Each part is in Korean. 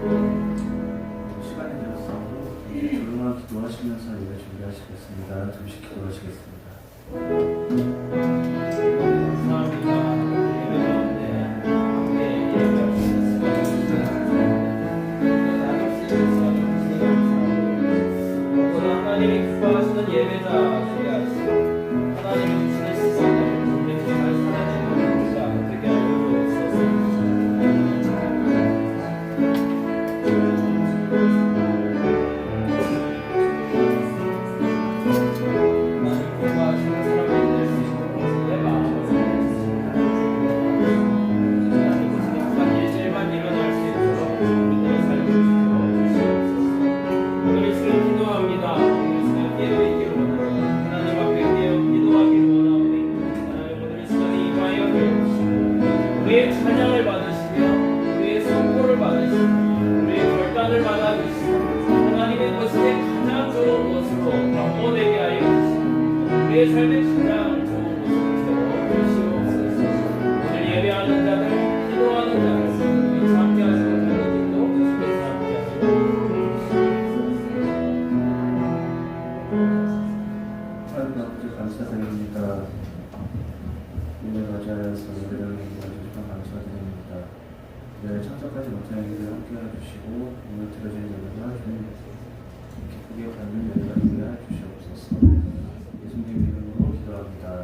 시간이 되어서 조용한 기도하시면서 예배 준비하시겠습니다. 잠시 기도하시겠습니다. 감사드립니다. 오늘 맞이하여서 예배를 도와주셔서 감사드립니다. 네, 참석하지 못한 예배를 함께 해주시고 오늘 드려진 예배가 좀 기쁘게 받는 예배가 되게 해주시옵소서. 예수님 이름으로 기도합니다.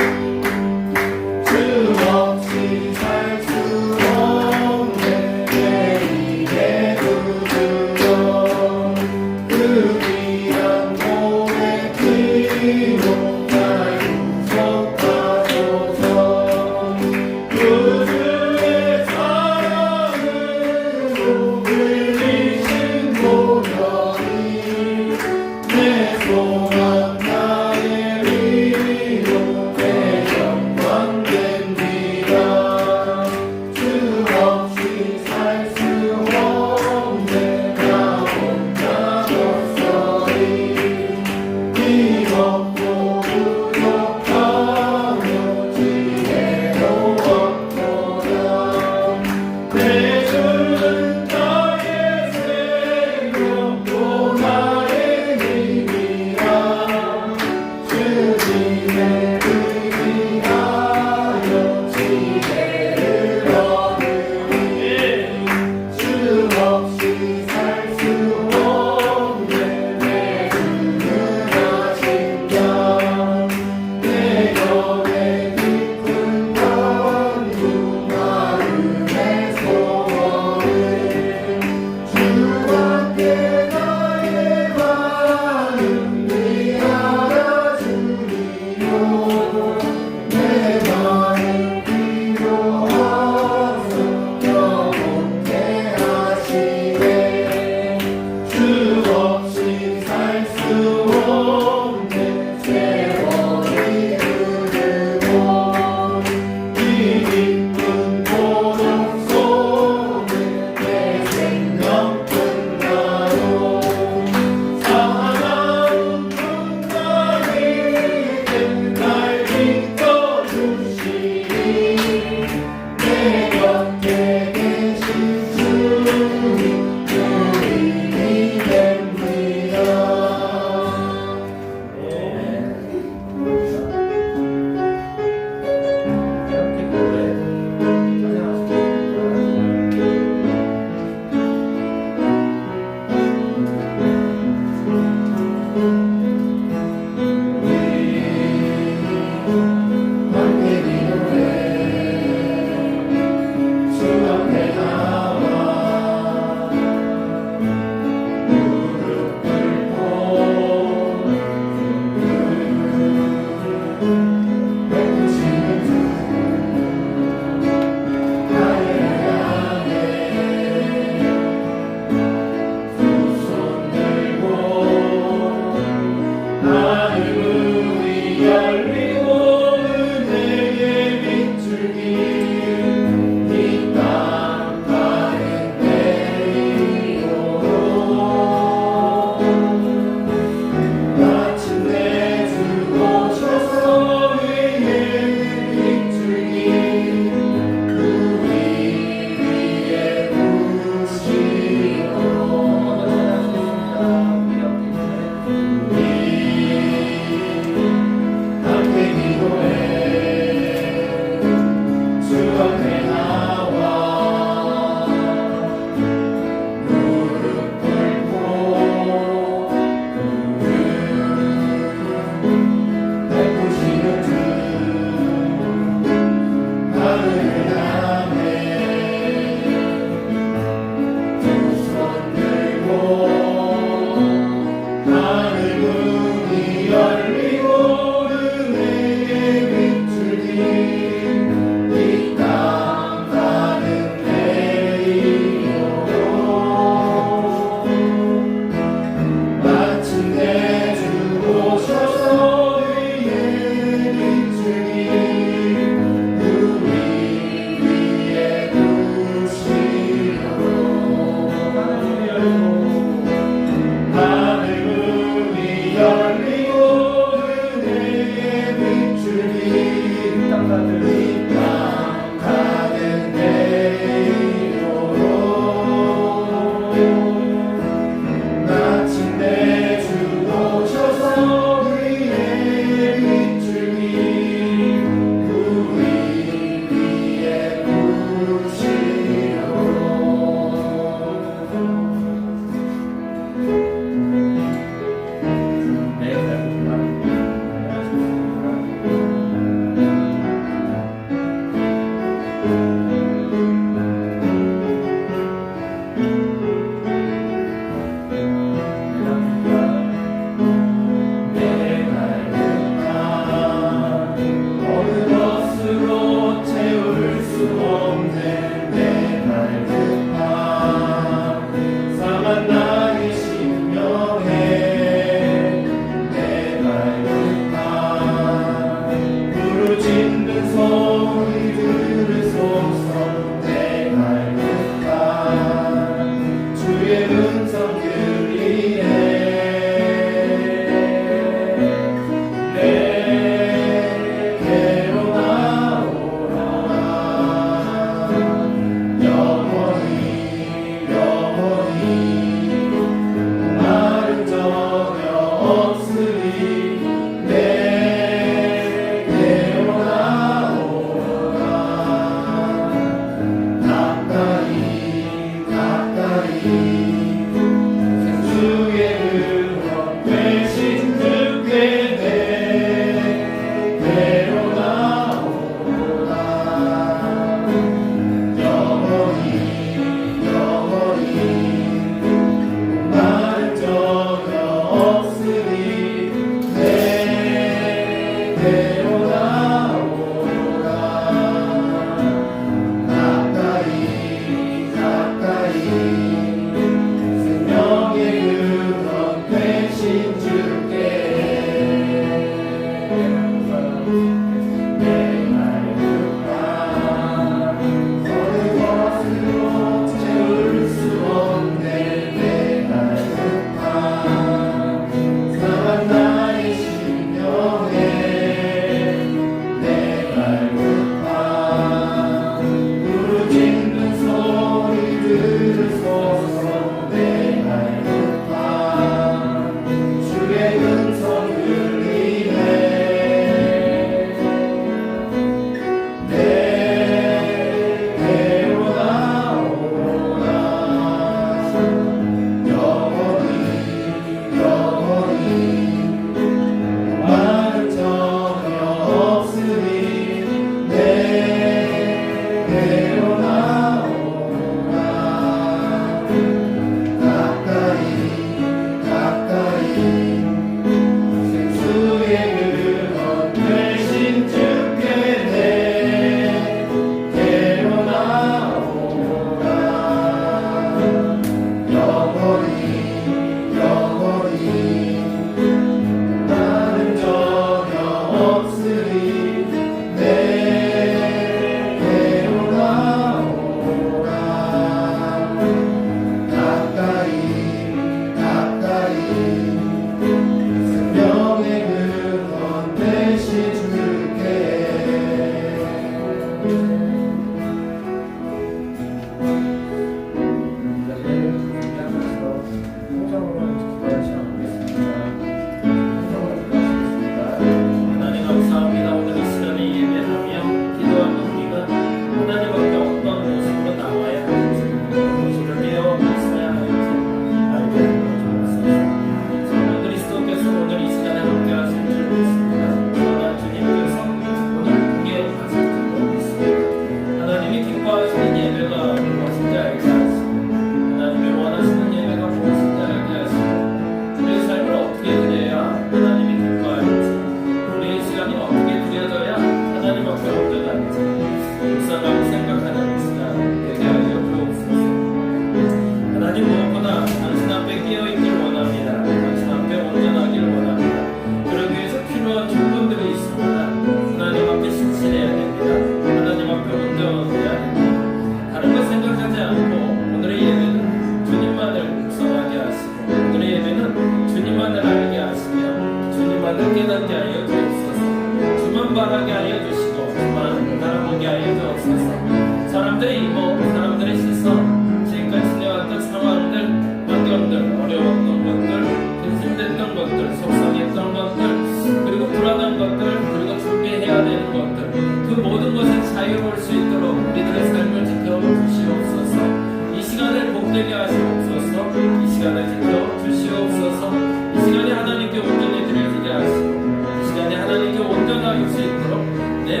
온전히 하나님께 온전히 드려지게 하시고 이 시간에 하나님께 온전하게 수 있도록 내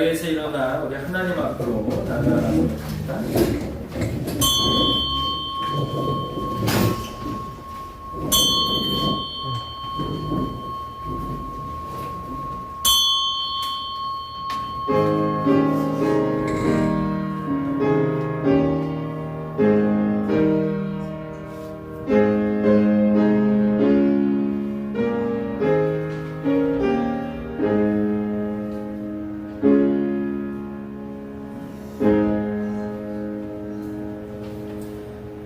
자리에서 일어나 우리 하나님 앞으로 나아가도록 합니다.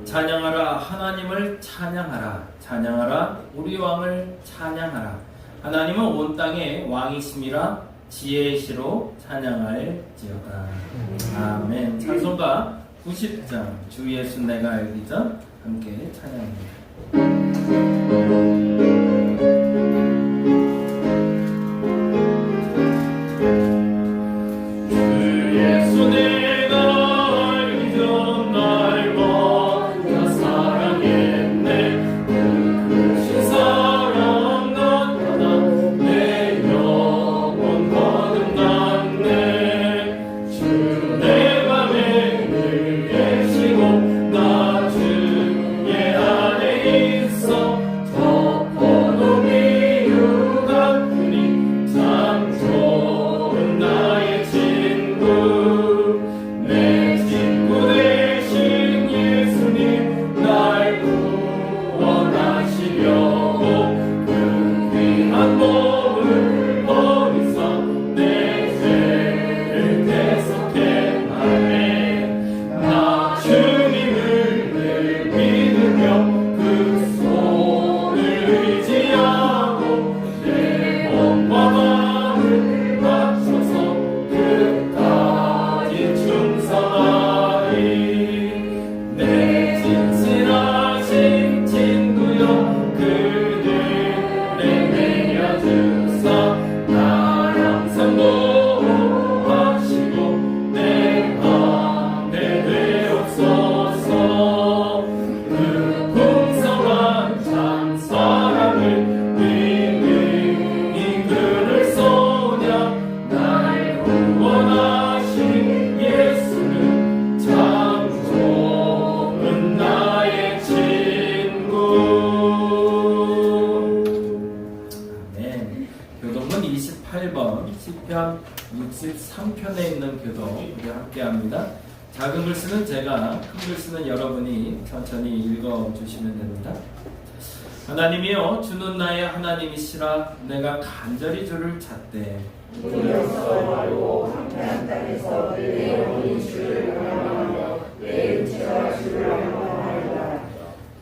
찬양하라 하나님을 찬양하라 찬양하라 우리 왕을 찬양하라 하나님은 온 땅에 왕이심이라 지혜의 시로 찬양할지어다. 아멘. 찬송가 90장 주 예수 내가 알기 전 함께 찬양합니다. 시편 63편에 있는 교독 우리 함께 합니다. 작은 글 쓰는 제가, 큰 글 쓰는 여러분이 천천히 읽어주시면 됩니다. 하나님이여, 주는 나의 하나님이시라. 내가 간절히 주를 찾되 우리 역사하고 한편 땅에서 내 영혼이 주를 갈망하며 내 육체가 주를 갈망하리라.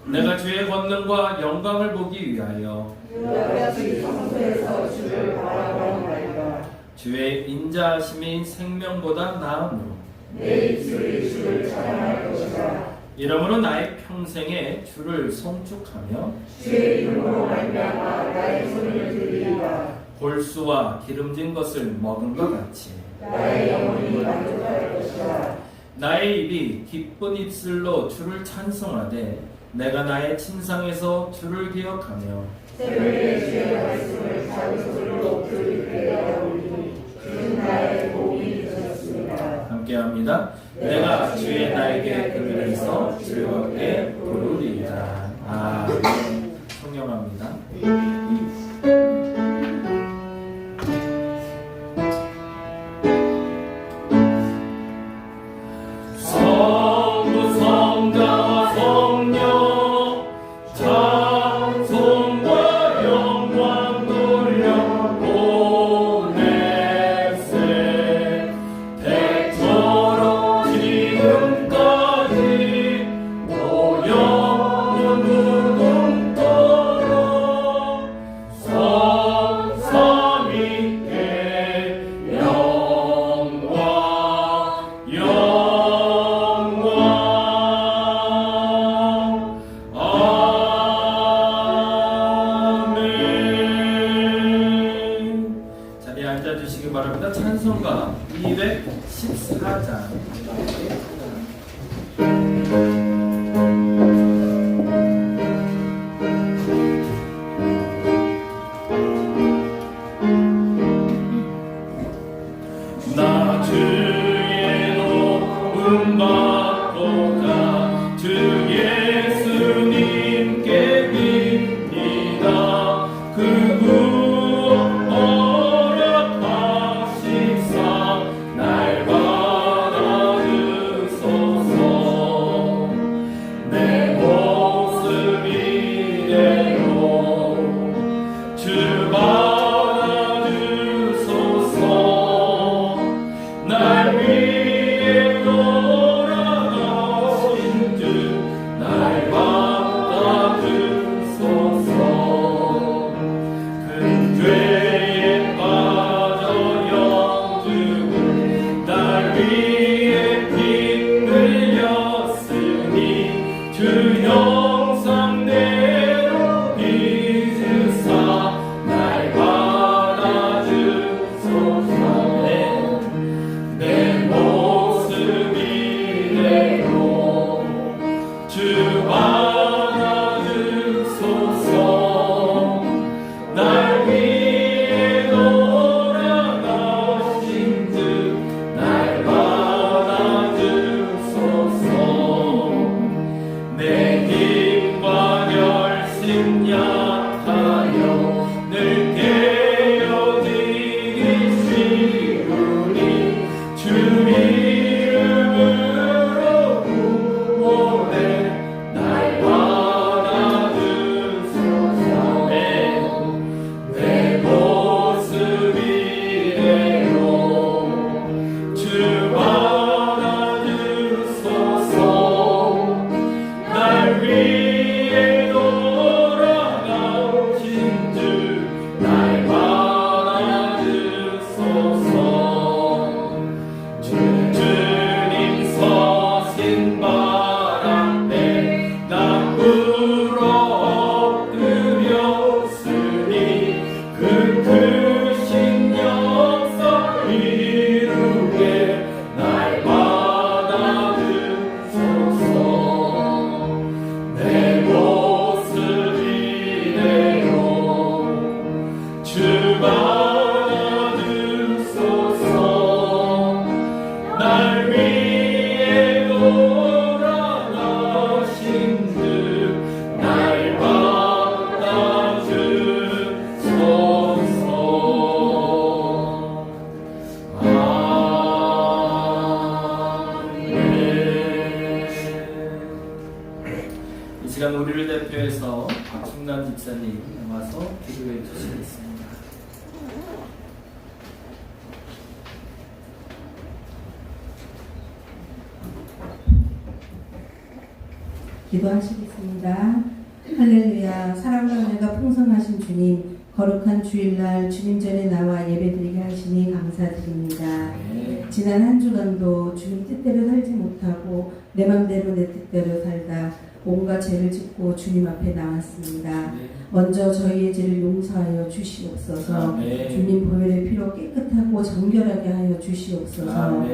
내가 주의 권능과 영광을 보기 위하여 유다같이 성소에서 주를 바라보나이다. 주의 인자하심이 생명보다 나으므로 내 입술이 주를 찬양할 것이다. 이러므로 나의 평생에 주를 송축하며 주의 이름으로 말미암아 나의 소리를 들리리라. 골수와 기름진 것을 먹은 것 같이 나의 영혼이 만족할 것이다. 나의 입이 기쁜 입술로 주를 찬송하되 내가 나의 침상에서 주를 기억하며 새벽에 주의 말씀을 작은 소리로 들을 때가 오리니 주는 나의 복이 되셨습니다. 함께합니다. 내가 주의 나에게 그늘에서 즐겁게 부르리라. 아멘. 성령합니다. 찬송가 214장 나 우리를 대표해서 박충남 집사님 나와서 기도해 주시겠습니다. 기도하시겠습니다. 할렐루야. 사랑과 은혜가 풍성하신 주님, 거룩한 주일날 주님 전에 나와 예배드리게 하시니 감사드립니다. 지난 한 주간도 주님 뜻대로 살지 못하고 내 맘대로 내 뜻대로 살다 온갖 죄를 짓고 주님 앞에 나왔습니다. 먼저 저희의 죄를 용서하여 주시옵소서. 주님 보혈의 피로 깨끗하고 정결하게 하여 주시옵소서.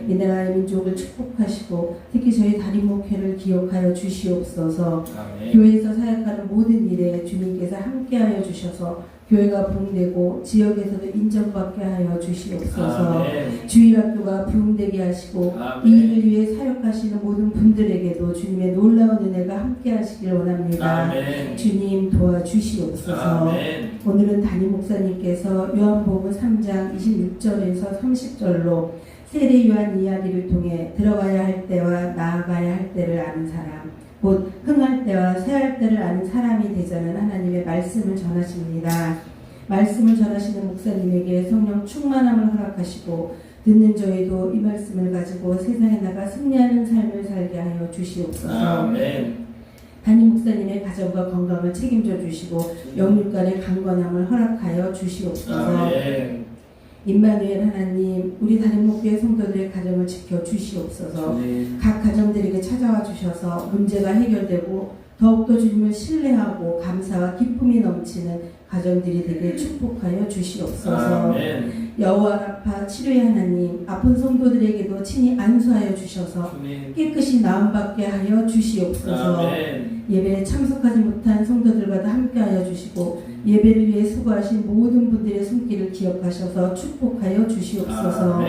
이 나라의 민족을 축복하시고 특히 저희 다림목회를 기억하여 주시옵소서. 교회에서 사역하는 모든 일에 주님께서 함께하여 주셔서 교회가 부흥되고 지역에서도 인정받게 하여 주시옵소서. 주일학교가 부흥되게 하시고 이 일을 위해 사역하시는 모든 분들에게도 주님의 놀라운 은혜가 함께 하시길 원합니다. 주님 도와주시옵소서. 오늘은 담임 목사님께서 요한복음 3장 26절에서 30절로 세례 요한 이야기를 통해 들어가야 할 때와 나아가야 할 때를 아는 사람, 곧 흥할 때와 쇠할 때를 아는 사람이 되자는 하나님의 말씀을 전하십니다. 말씀을 전하시는 목사님에게 성령 충만함을 허락하시고 듣는 저희도 이 말씀을 가지고 세상에 나가 승리하는 삶을 살게 하여 주시옵소서. 담임 목사님의 가정과 건강을 책임져 주시고 영육간의 강건함을 허락하여 주시옵소서. 임마누엘 하나님, 우리 다림목교회 성도들의 가정을 지켜 주시옵소서. 각 가정들에게 찾아와 주셔서 문제가 해결되고 더욱더 주님을 신뢰하고 감사와 기쁨이 넘치는 가정들이 되게 축복하여 주시옵소서. 여호와 라파 치료의 하나님, 아픈 성도들에게도 친히 안수하여 주셔서 깨끗이 나음받게 하여 주시옵소서. 예배에 참석하지 못한 성도들과도 함께하여 주시고 예배를 위해 수고하신 모든 분들의 손길을 기억하셔서 축복하여 주시옵소서.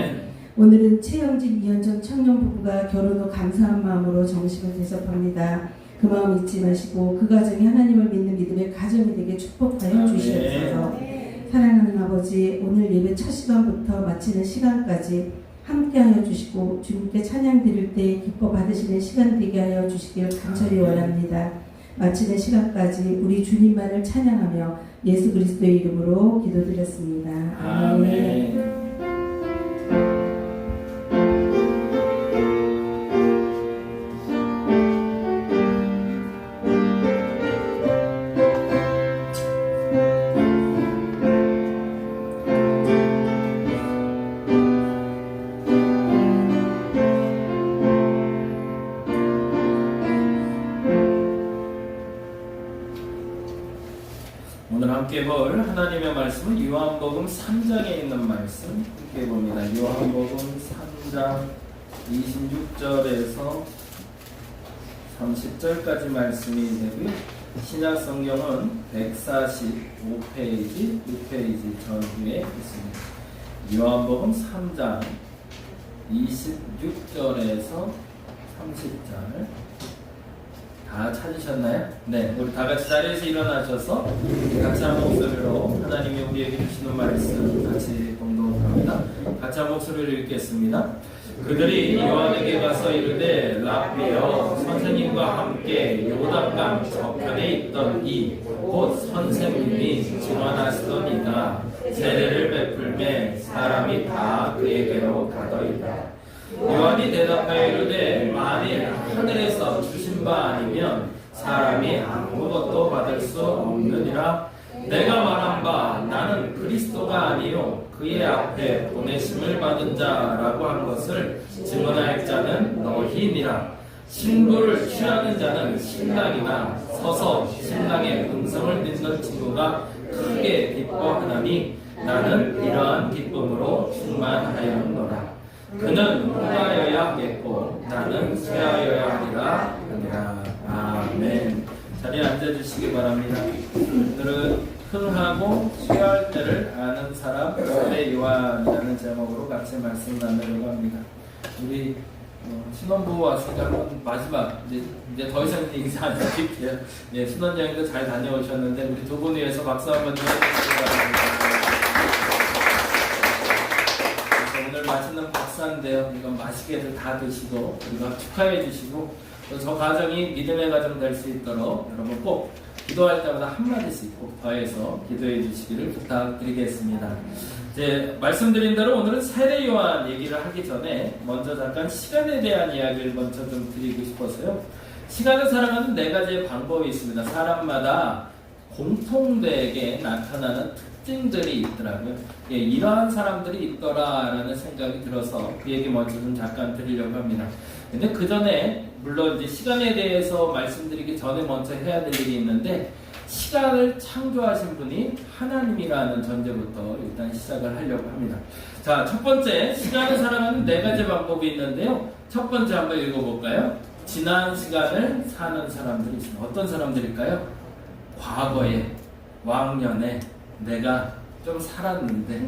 오늘은 최영진 이현정 청년 부부가 결혼 후 감사한 마음으로 정식을 대접합니다. 그 마음 잊지 마시고 그 가정이 하나님을 믿는 믿음의 가정이 되게 축복하여 주시옵소서. 사랑하는 아버지, 오늘 예배 첫 시간부터 마치는 시간까지 함께하여 주시고 주님께 찬양 드릴 때 기뻐 받으시는 시간 되게 하여 주시길 간절히 원합니다. 마치는 시간까지 우리 주님만을 찬양하며 예수 그리스도의 이름으로 기도드렸습니다. 아멘. 오늘 함께 볼 하나님의 말씀은 요한복음 3장에 있는 말씀 함께 봅니다. 요한복음 3장 26절에서 30절까지 말씀이 되고요. 신약 성경은 145페이지, 6페이지 전후에 있습니다. 요한복음 3장 26절에서 30절 다 찾으셨나요? 네, 우리 다 같이 자리에서 일어나셔서 같이 한 목소리로 하나님이 우리에게 주시는 말씀 같이 공동합니다. 같이 한 목소리를 읽겠습니다. 그들이 요한에게 가서 이르되 랍비여, 선생님과 함께 요단강 저편에 있던 이 곧 선생님이 증언하시더니가 세례를 베풀매 사람이 다 그에게로 가더이다. 요한이 대답하여 이르되 만일 하늘에서 주신 바 아니면 사람이 아무것도 받을 수 없느니라. 내가 말한 바 나는 그리스도가 아니요 그의 앞에 보내심을 받은 자라고 한 것을 증언할 자는 너희니라. 신부를 취하는 자는 신랑이나 서서 신랑의 음성을 듣는 친구가 크게 기뻐하나니 나는 이러한 기쁨으로 충만하였노라. 그는 후하여야 하겠고 나는 쇠하여야 하리라. 아멘. 자리에 앉아주시기 바랍니다. 오늘은 흥하고 쇠할 때를 아는 사람 세례 요한이라는 제목으로 같이 말씀 나누려고 합니다. 우리 신혼부부 왔으니까 한번 마지막 이제 더 이상 인사 안 드릴게요. 네, 신혼여행도 잘 다녀오셨는데 우리 두 분 위해서 박수 한번 주시기 바랍니다. 오늘 맛있는 박사인데요. 이건 맛있게들 다 드시고 그리고 축하해 주시고 또 저 가정이 믿음의 가정 될 수 있도록 여러분 꼭 기도할 때마다 한마디씩 꼭 더해서 기도해 주시기를 부탁드리겠습니다. 이제 말씀드린 대로 오늘은 세례 요한 얘기를 하기 전에 먼저 잠깐 시간에 대한 이야기를 먼저 좀 드리고 싶어서요. 시간을 살아가는 네 가지의 방법이 있습니다. 사람마다 공통되게 나타나는 특징들이 있더라고요. 예, 이러한 사람들이 있더라라는 생각이 들어서 그 얘기 먼저 좀 잠깐 드리려고 합니다. 근데 그 전에 물론 이제 시간에 대해서 말씀드리기 전에 먼저 해야 될 일이 있는데 시간을 창조하신 분이 하나님이라는 전제부터 일단 시작을 하려고 합니다. 자, 첫 번째 시간을 살아가는 네 가지 방법이 있는데요. 첫 번째 한번 읽어볼까요? 지난 시간을 사는 사람들이 있습니다. 어떤 사람들일까요? 과거에 왕년에 내가 좀 살았는데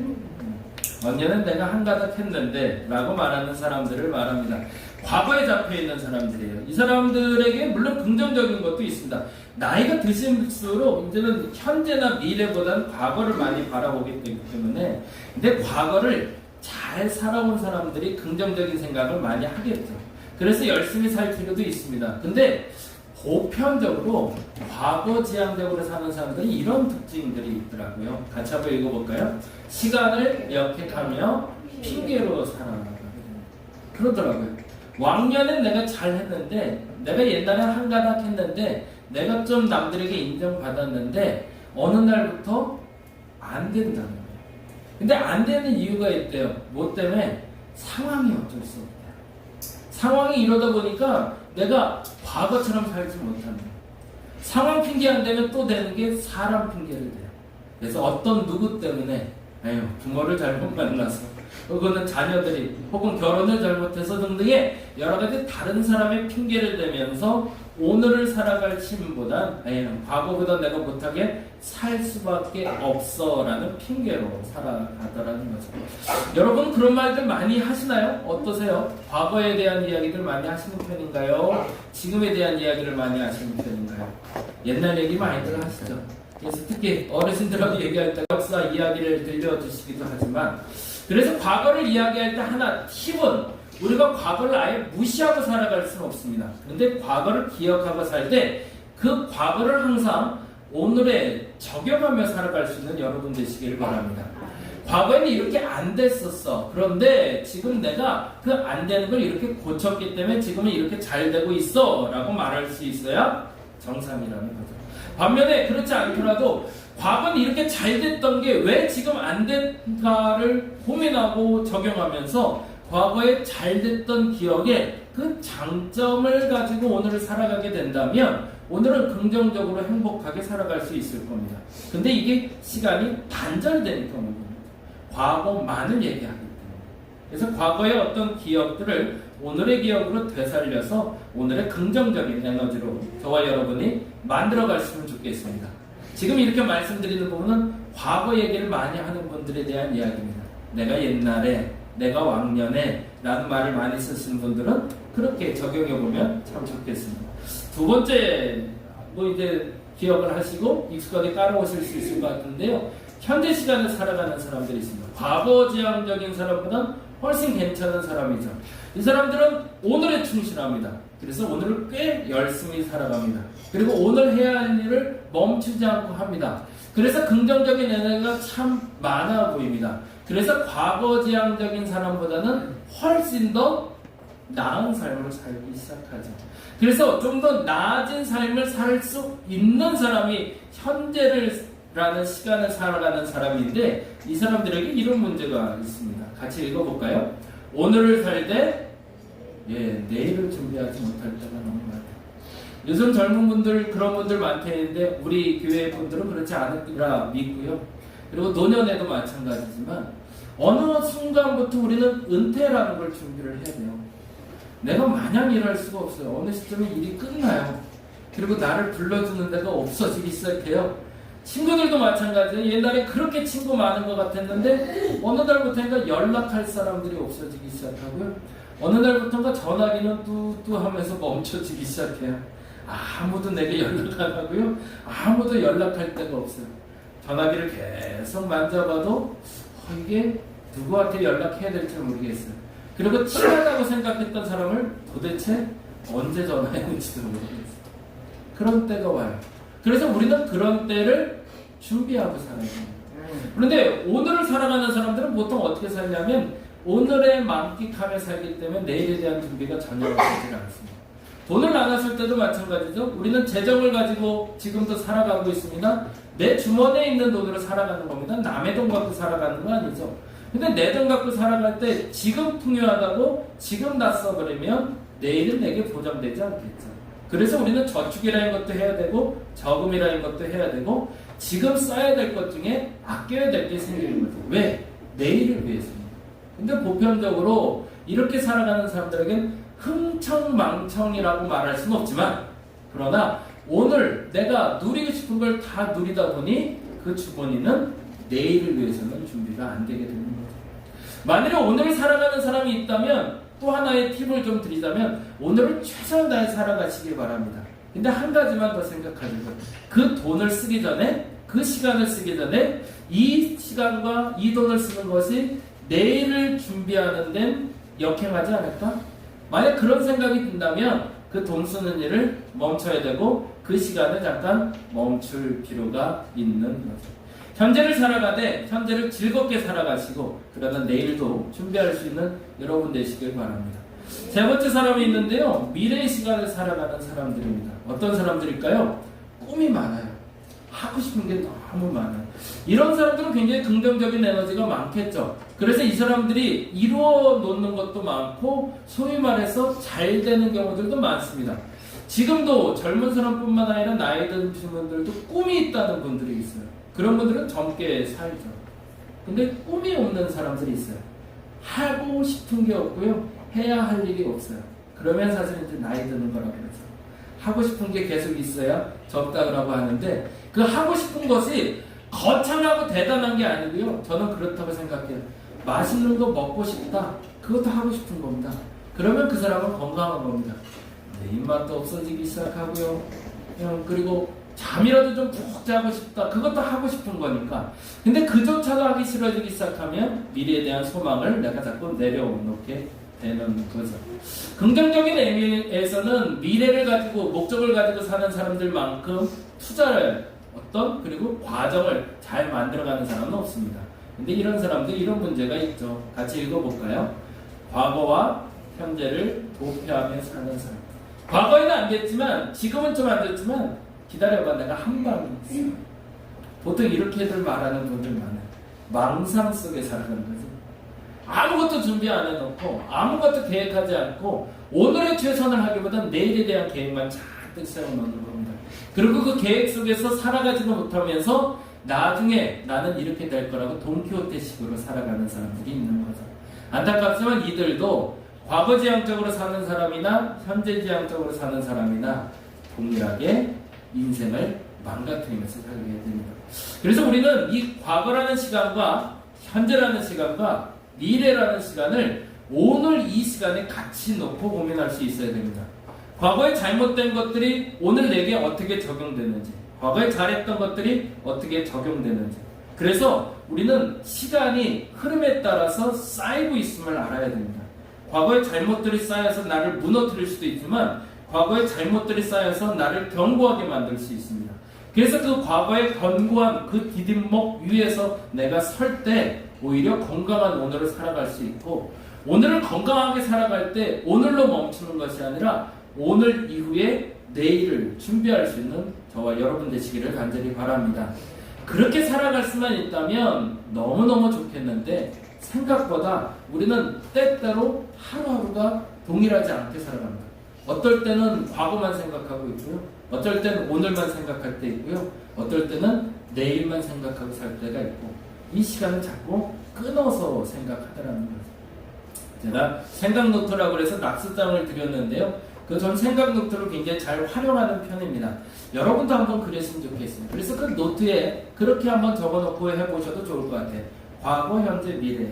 왕년엔 내가 한가닥 했는데 라고 말하는 사람들을 말합니다. 과거에 잡혀있는 사람들이에요. 이 사람들에게 물론 긍정적인 것도 있습니다. 나이가 드실수록 이제는 현재나 미래보다는 과거를 많이 바라보기 때문에 근데 과거를 잘 살아온 사람들이 긍정적인 생각을 많이 하겠죠. 그래서 열심히 살 필요도 있습니다. 근데 보편적으로 과거 지향적으로 사는 사람들이 이런 특징들이 있더라고요. 같이 한번 읽어볼까요? 시간을 역행하며 핑계로 살아가거든요. 그러더라고요. 왕년엔 내가 잘했는데 내가 옛날에 한가닥 했는데 내가 좀 남들에게 인정받았는데 어느 날부터 안 된다는 거예요. 근데 안 되는 이유가 있대요. 뭐 때문에? 상황이 어쩔 수 없대요. 상황이 이러다 보니까 내가 과거처럼 살지 못하는 거예요. 상황 핑계 안 되면 또 되는 게 사람 핑계를 대요. 그래서 어떤 누구 때문에 에휴, 부모를 잘못 만나서, 혹은 자녀들이, 혹은 결혼을 잘못해서 등등의 여러 가지 다른 사람의 핑계를 대면서 오늘을 살아갈 힘보단 에휴, 과거보다 내가 못하게 살 수밖에 없어라는 핑계로 살아가더라는 거죠. 여러분 그런 말들 많이 하시나요? 어떠세요? 과거에 대한 이야기들 많이 하시는 편인가요? 지금에 대한 이야기를 많이 하시는 편인가요? 옛날 얘기 많이들 하시죠. 그래서 특히 어르신들하고 얘기할 때 역사 이야기를 들려주시기도 하지만, 그래서 과거를 이야기할 때 하나 팁은, 우리가 과거를 아예 무시하고 살아갈 수는 없습니다. 그런데 과거를 기억하고 살 때 그 과거를 항상 오늘에 적용하며 살아갈 수 있는 여러분 되시길 바랍니다. 과거에는 이렇게 안 됐었어. 그런데 지금 내가 그 안 되는 걸 이렇게 고쳤기 때문에 지금은 이렇게 잘 되고 있어 라고 말할 수 있어야 정상이라는 거죠. 반면에 그렇지 않더라도 과거는 이렇게 잘 됐던 게 왜 지금 안 된가를 고민하고 적용하면서 과거에 잘 됐던 기억에 그 장점을 가지고 오늘을 살아가게 된다면 오늘은 긍정적으로 행복하게 살아갈 수 있을 겁니다. 근데 이게 시간이 단절되니까 오는 겁니다. 과거만을 얘기하기 때문에. 그래서 과거의 어떤 기억들을 오늘의 기억으로 되살려서 오늘의 긍정적인 에너지로 저와 여러분이 만들어갔으면 좋겠습니다. 지금 이렇게 말씀드리는 부분은 과거 얘기를 많이 하는 분들에 대한 이야기입니다. 내가 옛날에, 내가 왕년에 라는 말을 많이 쓰시는 분들은 그렇게 적용해보면 참 좋겠습니다. 두 번째, 이제 기억을 하시고 익숙하게 따라오실 수 있을 것 같은데요. 현재 시간을 살아가는 사람들이 있습니다. 과거 지향적인 사람보다 훨씬 괜찮은 사람이죠. 이 사람들은 오늘에 충실합니다. 그래서 오늘을 꽤 열심히 살아갑니다. 그리고 오늘 해야 할 일을 멈추지 않고 합니다. 그래서 긍정적인 에너지가 참 많아 보입니다. 그래서 과거 지향적인 사람보다는 훨씬 더 나은 삶을 살기 시작하죠. 그래서 좀 더 나아진 삶을 살 수 있는 사람이 현재라는 시간을 살아가는 사람인데, 이 사람들에게 이런 문제가 있습니다. 같이 읽어볼까요? 오늘을 살 때 내일을 준비하지 못할 때가 너무 많아요. 요즘 젊은 분들, 그런 분들 많대는데 우리 교회 분들은 그렇지 않으리라 믿고요. 그리고 노년에도 마찬가지지만 어느 순간부터 우리는 은퇴라는 걸 준비를 해야 돼요. 내가 마냥 일할 수가 없어요. 어느 시점에 일이 끝나요. 그리고 나를 불러주는 데가 없어지기 시작해요. 친구들도 마찬가지예요. 옛날에 그렇게 친구 많은 것 같았는데 어느 날부터인가 연락할 사람들이 없어지기 시작하고요. 어느 날부터인가 전화기는 뚜뚜 하면서 멈춰지기 시작해요. 아무도 내게 연락 안 하고요. 아무도 연락할 데가 없어요. 전화기를 계속 만져봐도 이게 누구한테 연락해야 될지 모르겠어요. 그리고 친하다고 생각했던 사람을 도대체 언제 전화했는지도 모르겠어요. 그런 때가 와요. 그래서 우리는 그런 때를 준비하고 살아야 됩니다. 그런데 오늘을 살아가는 사람들은 보통 어떻게 살냐면 오늘에 만끽하며 살기 때문에 내일에 대한 준비가 전혀 되지 않습니다. 돈을 나눴을 때도 마찬가지죠. 우리는 재정을 가지고 지금도 살아가고 있습니다. 내 주머니에 있는 돈으로 살아가는 겁니다. 남의 돈 갖고 살아가는 거 아니죠. 근데 내 돈 갖고 살아갈 때 지금 풍요하다고 지금 다 써버리면 내일은 내게 보장되지 않겠죠. 그래서 우리는 저축이라는 것도 해야 되고 저금이라는 것도 해야 되고 지금 써야 될 것 중에 아껴야 될 게 생기는 거죠. 왜? 내일을 위해서입니다. 근데 보편적으로 이렇게 살아가는 사람들에겐 흥청망청이라고 말할 수는 없지만, 그러나 오늘 내가 누리고 싶은 걸 다 누리다 보니 그 주머니는 내일을 위해서는 준비가 안 되게 되는 거죠. 만일에 오늘 살아가는 사람이 있다면 또 하나의 팁을 좀 드리자면 오늘을 최선을 다해 살아가시길 바랍니다. 근데 한 가지만 더 생각하는 거예요. 그 돈을 쓰기 전에, 그 시간을 쓰기 전에 이 시간과 이 돈을 쓰는 것이 내일을 준비하는 데는 역행하지 않을까? 만약 그런 생각이 든다면 그 돈 쓰는 일을 멈춰야 되고 그 시간을 잠깐 멈출 필요가 있는 거죠. 현재를 살아가되 현재를 즐겁게 살아가시고 그러나 내일도 준비할 수 있는 여러분 되시길 바랍니다. 세 번째 사람이 있는데요. 미래의 시간을 살아가는 사람들입니다. 어떤 사람들일까요? 꿈이 많아요. 하고 싶은 게 너무 많아요. 이런 사람들은 굉장히 긍정적인 에너지가 많겠죠. 그래서 이 사람들이 이루어 놓는 것도 많고 소위 말해서 잘 되는 경우들도 많습니다. 지금도 젊은 사람뿐만 아니라 나이 든 분들도 꿈이 있다는 분들이 있어요. 그런 분들은 젊게 살죠. 근데 꿈이 없는 사람들이 있어요. 하고 싶은 게 없고요. 해야 할 일이 없어요. 그러면 사실 이제 나이 드는 거라고 그러죠. 하고 싶은 게 계속 있어야 적다라고 하는데 그 하고 싶은 것이 거창하고 대단한 게 아니고요. 저는 그렇다고 생각해요. 맛있는 거 먹고 싶다. 그것도 하고 싶은 겁니다. 그러면 그 사람은 건강한 겁니다. 입맛도 없어지기 시작하고요. 그리고 잠이라도 좀 푹 자고 싶다. 그것도 하고 싶은 거니까. 근데 그조차도 하기 싫어지기 시작하면 미래에 대한 소망을 내가 자꾸 내려놓게 되는 거죠. 긍정적인 의미에서는 미래를 가지고 목적을 가지고 사는 사람들만큼 투자를 그리고 과정을 잘 만들어가는 사람은 없습니다. 근데 이런 사람들 이런 문제가 있죠. 같이 읽어볼까요? 과거와 현재를 도표하며 사는 사람. 과거에는 안 됐지만 지금은 좀 안 됐지만 기다려봐 내가 한 방이 있어. 보통 이렇게들 말하는 분들 많아요. 망상 속에 살아가는 거지. 아무것도 준비 안 해놓고 아무것도 계획하지 않고 오늘의 최선을 하기보다는 내일에 대한 계획만 잔뜩 세워놓는 겁니다. 그리고 그 계획 속에서 살아가지도 못하면서 나중에 나는 이렇게 될 거라고 돈키호테식으로 살아가는 사람들이 있는 거죠. 안타깝지만 이들도 과거지향적으로 사는 사람이나 현재지향적으로 사는 사람이나 동일하게 인생을 망가뜨리면서 살게 됩니다. 그래서 우리는 이 과거라는 시간과 현재라는 시간과 미래라는 시간을 오늘 이 시간에 같이 놓고 고민할 수 있어야 됩니다. 과거에 잘못된 것들이 오늘 내게 어떻게 적용되는지, 과거에 잘했던 것들이 어떻게 적용되는지. 그래서 우리는 시간이 흐름에 따라서 쌓이고 있음을 알아야 됩니다. 과거의 잘못들이 쌓여서 나를 무너뜨릴 수도 있지만 과거의 잘못들이 쌓여서 나를 견고하게 만들 수 있습니다. 그래서 그 과거의 견고한 그 디딤목 위에서 내가 설 때 오히려 건강한 오늘을 살아갈 수 있고, 오늘을 건강하게 살아갈 때 오늘로 멈추는 것이 아니라 오늘 이후에 내일을 준비할 수 있는 저와 여러분 되시기를 간절히 바랍니다. 그렇게 살아갈 수만 있다면 너무너무 좋겠는데 생각보다 우리는 때때로 하루하루가 동일하지 않게 살아갑니다. 어떨 때는 과거만 생각하고 있고요. 어떨 때는 오늘만 생각할 때 있고요. 어떨 때는 내일만 생각하고 살 때가 있고, 이 시간을 자꾸 끊어서 생각하더라는 거죠. 제가 생각노트라고 해서 낙서장을 드렸는데요. 전 생각노트를 굉장히 잘 활용하는 편입니다. 여러분도 한번 그랬으면 좋겠습니다. 그래서 그 노트에 그렇게 한번 적어놓고 해보셔도 좋을 것 같아요. 과거, 현재, 미래.